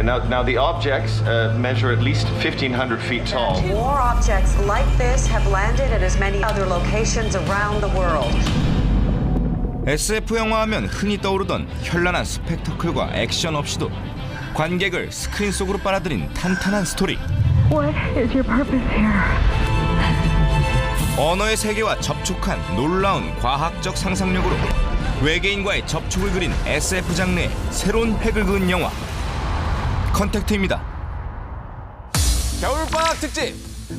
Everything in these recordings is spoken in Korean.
Now the objects measure at least 1,500 feet tall. More objects like this have landed at as many other locations around the world. SF 영화 하면 흔히 떠오르던 현란한 스펙터클과 액션 없이도 관객을 스크린 속으로 빨아들인 탄탄한 스토리. What is your purpose here? 언어의 세계와 접촉한 놀라운 과학적 상상력으로 외계인과의 접촉을 그린 SF 장르의 새로운 획을 그은 영화 컨택트입니다. 겨울방학 특집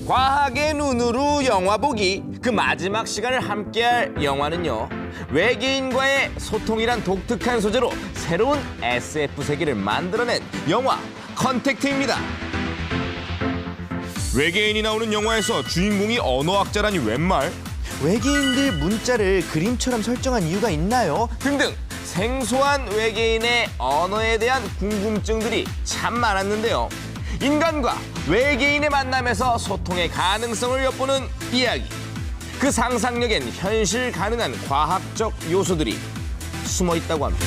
과학의 눈으로 영화 보기 그 마지막 시간을 함께할 영화는요, 외계인과의 소통이란 독특한 소재로 새로운 SF 세계를 만들어낸 영화 컨택트입니다. 외계인이 나오는 영화에서 주인공이 언어학자라니 웬 말? 외계인들 문자를 그림처럼 설정한 이유가 있나요? 등등 생소한 외계인의 언어에 대한 궁금증들이 참 많았는데요. 인간과 외계인의 만남에서 소통의 가능성을 엿보는 이야기. 그 상상력엔 현실 가능한 과학적 요소들이 숨어 있다고 합니다.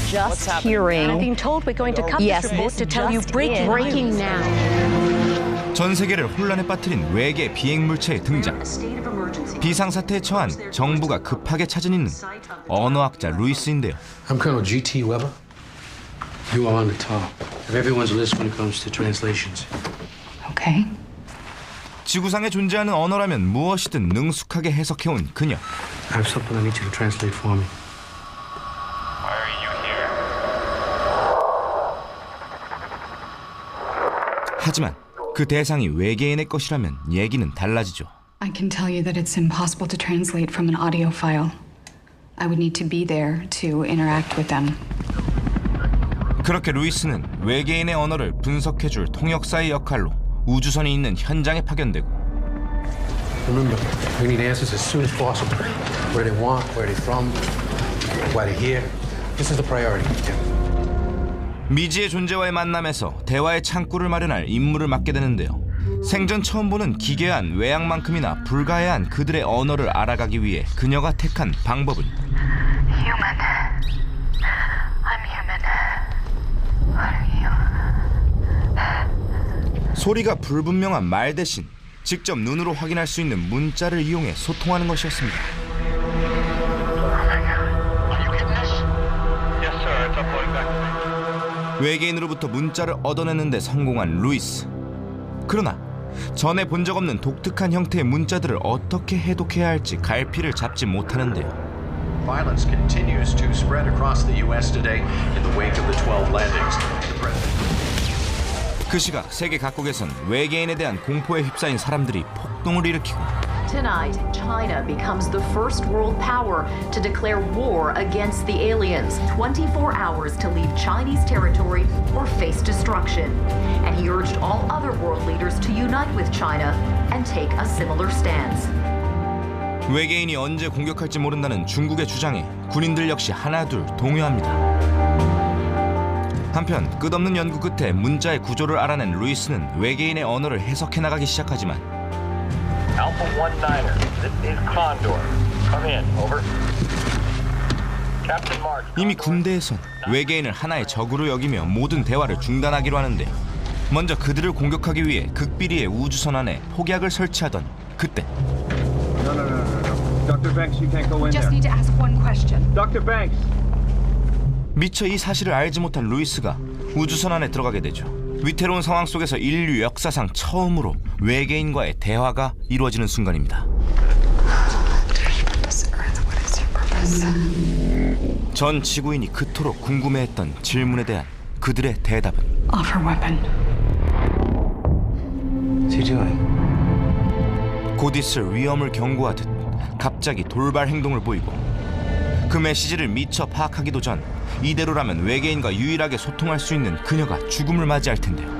Just hearing. I've been told we're going to cut Yes, this report this to tell you just in. breaking now. 전 세계를 혼란에 빠뜨린 외계 비행 물체의 등장. 비상사태에 처한 정부가 급하게 찾은 이는 언어학자 루이스인데요. I'm Colonel G.T. Weber. You are on the top of everyone's list when it comes to translations. Okay. 지구상에 존재하는 언어라면 무엇이든 능숙하게 해석해온 그녀. I have something I need you to translate for me. 하지만 그 대상이 외계인의 것이라면 얘기는 달라지죠. I can tell you that it's impossible to translate from an audio file. I would need to be there to interact with them. 그렇게 루이스는 외계인의 언어를 분석해줄 통역사의 역할로 우주선이 있는 현장에 파견되고 Remember, we need answers as soon as possible. Where they want, where they're from, why they're here. This is the priority. 미지의 존재와의 만남에서 대화의 창구를 마련할 임무를 맡게 되는데요. 생전 처음 보는 기괴한 외양만큼이나 불가해한 그들의 언어를 알아가기 위해 그녀가 택한 방법은 Human. I'm human. What are you? 소리가 불분명한 말 대신 직접 눈으로 확인할 수 있는 문자를 이용해 소통하는 것이었습니다. 외계인으로부터 문자를 얻어내는 데 성공한 루이스. 그러나 전에 본 적 없는 독특한 형태의 문자들을 어떻게 해독해야 할지 갈피를 잡지 못하는데요. Violence continues to spread across the U.S. today in the wake of the 12 landings. 그 시각 세계 각국에선 외계인에 대한 공포에 휩싸인 사람들이 폭동을 일으키고 Tonight, China becomes the first world power to declare war against the aliens. 24 hours to leave Chinese territory or face destruction. And he urged all other world leaders to unite with China and take a similar stance. 외계인이 언제 공격할지 모른다는 중국의 주장에 군인들 역시 하나둘 동요합니다. 한편 끝없는 연구 끝에 문자의 구조를 알아낸 루이스는 외계인의 언어를 해석해 나가기 시작하지만 Alpha 19er, this is Condor. Come in, over. Captain Mark. 이미 군대에선 외계인을 하나의 적으로 여기며 모든 대화를 중단하기로 하는데 먼저 그들을 공격하기 위해 극비리의 우주선 안에 폭약을 설치하던 그때 Dr. Banks, you can't go in Just need to ask one question. Dr. Banks. 미처 이 사실을 알지 못한 루이스가 우주선 안에 들어가게 되죠. 위태로운 상황 속에서 인류 역사상 처음으로 외계인과의 대화가 이루어지는 순간입니다. 전 지구인이 그토록 궁금해했던 질문에 대한 그들의 대답은 Offer weapon. What's he doing? 곧 있을 위험을 경고하듯 갑자기 돌발 행동을 보이고 그 메시지를 미처 파악하기도 전 이대로라면 외계인과 유일하게 소통할 수 있는 그녀가 죽음을 맞이할 텐데요.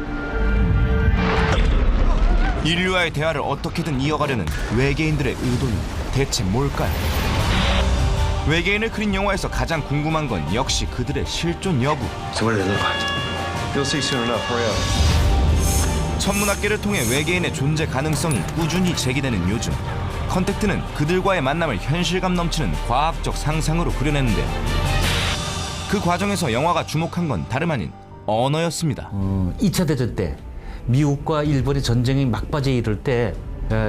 인류와의 대화를 어떻게든 이어가려는 외계인들의 의도는 대체 뭘까요? 외계인을 그린 영화에서 가장 궁금한 건 역시 그들의 실존 여부. So what do they look like? You'll see soon enough. Hurry up. 천문학계를 통해 외계인의 존재 가능성이 꾸준히 제기되는 요즘 컨택트는 그들과의 만남을 현실감 넘치는 과학적 상상으로 그려내는데요. 그 과정에서 영화가 주목한 건 다름 아닌 언어였습니다. 2차 대전 때 미국과 일본이 전쟁이 막바지에 이를 때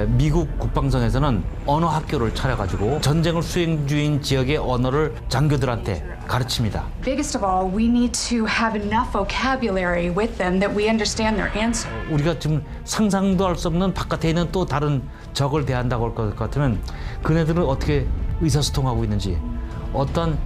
미국 국방성에서는 언어 학교를 차려가지고 전쟁을 수행 중인 지역의 언어를 장교들한테 가르칩니다. Biggest of all, we need to have enough vocabulary with them that we understand their answer. 우리가 지금 상상도 할 수 없는 바깥에 있는 또 다른 적을 대한다고 할 것 같으면 그네들은 어떻게 의사소통하고 있는지, 어떤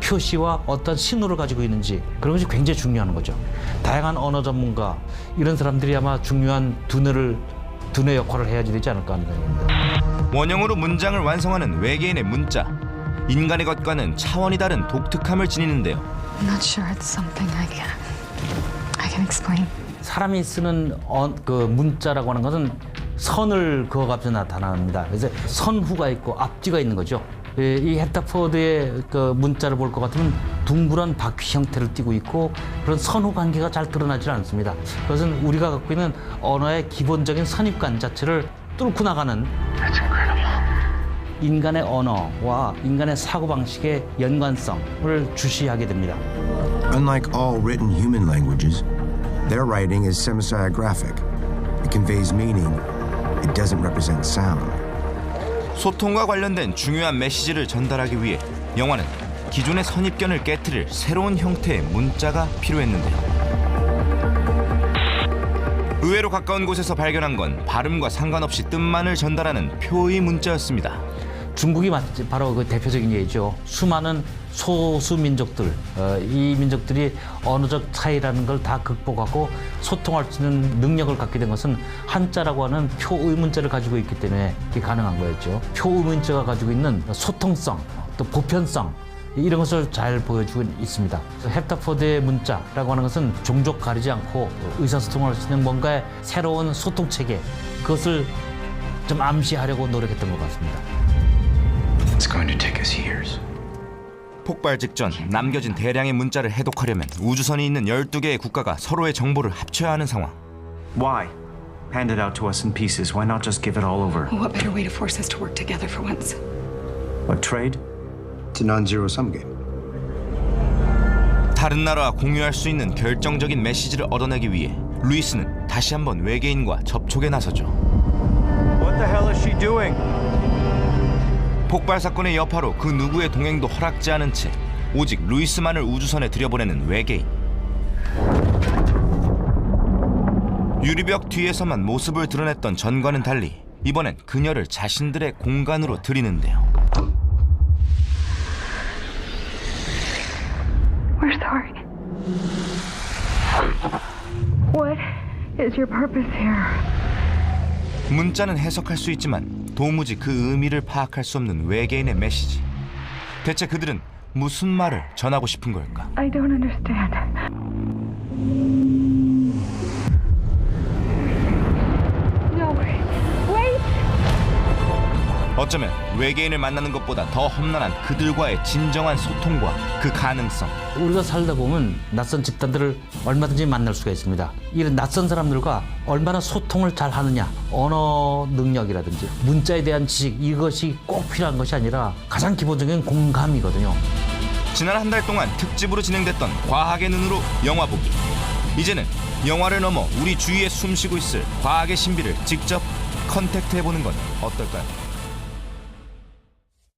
표시와 어떤 신호를 가지고 있는지, 그런 것이 굉장히 중요한 거죠. 다양한 언어 전문가, 이런 사람들이 아마 중요한 두뇌 역할을 해야지 되지 않을까 하는 생각입니다. 원형으로 문장을 완성하는 외계인의 문자. 인간의 것과는 차원이 다른 독특함을 지니는데요. I'm not sure it's something I can explain. 사람이 쓰는 그 문자라고 하는 것은 선을 그어가면서 나타납니다. 그래서 선후가 있고 앞뒤가 있는 거죠. 이 헤터포드의 그 문자를 볼 것 같으면 둥그런 바퀴 형태를 띠고 있고 그런 선후 관계가 잘 드러나지 않습니다. 그것은 우리가 갖고 있는 언어의 기본적인 선입관 자체를 뚫고 나가는 인간의 언어와 인간의 사고방식의 연관성을 주시하게 됩니다. Unlike all written human languages, their writing is semisiographic. It conveys meaning. It doesn't represent sound. 소통과 관련된 중요한 메시지를 전달하기 위해 영화는 기존의 선입견을 깨트릴 새로운 형태의 문자가 필요했는데요. 의외로 가까운 곳에서 발견한 건 발음과 상관없이 뜻만을 전달하는 표의 문자였습니다. 중국이 바로 그 대표적인 예죠. 수많은 소수 민족들, 이 민족들이 언어적 차이라는 걸 다 극복하고 소통할 수 있는 능력을 갖게 된 것은 한자라고 하는 표의 문자를 가지고 있기 때문에 이게 가능한 거였죠. 표의 문자가 가지고 있는 소통성, 또 보편성, 이런 것을 잘 보여주고 있습니다. 헤터포드의 문자라고 하는 것은 종족 가리지 않고 의사소통할 수 있는 뭔가의 새로운 소통 체계, 그것을 좀 암시하려고 노력했던 것 같습니다. It's going to take us years. 폭발 직전 남겨진 대량의 문자를 해독하려면 우주선이 있는 12개의 국가가 서로의 정보를 합쳐야 하는 상황. Why? Hand it out to us in pieces. Why not just give it all over? What better way to force us to work together for once? What, trade? It's a non-zero-sum game. 다른 나라와 공유할 수 있는 결정적인 메시지를 얻어내기 위해 루이스는 다시 한번 외계인과 접촉에 나서죠. What the hell is she doing? 폭발 사건의 여파로 그 누구의 동행도 허락지 않은 채 오직 루이스만을 우주선에 들여보내는 외계인. 유리벽 뒤에서만 모습을 드러냈던 전과는 달리 이번엔 그녀를 자신들의 공간으로 들이는데요. We're sorry. What is your purpose here? 문자는 해석할 수 있지만 도무지 그 의미를 파악할 수 없는 외계인의 메시지. 대체 그들은 무슨 말을 전하고 싶은 걸까? I don't understand. No, wait! 어쩌면 외계인을 만나는 것보다 더 험난한 그들과의 진정한 소통과 그 가능성. 우리가 살다 보면 낯선 집단들을 얼마든지 만날 수가 있습니다. 이런 낯선 사람들과 얼마나 소통을 잘 하느냐, 언어 능력이라든지 문자에 대한 지식, 이것이 꼭 필요한 것이 아니라 가장 기본적인 공감이거든요. 지난 한 달 동안 특집으로 진행됐던 과학의 눈으로 영화 보기. 이제는 영화를 넘어 우리 주위에 숨쉬고 있을 과학의 신비를 직접 컨택트해보는 건 어떨까요?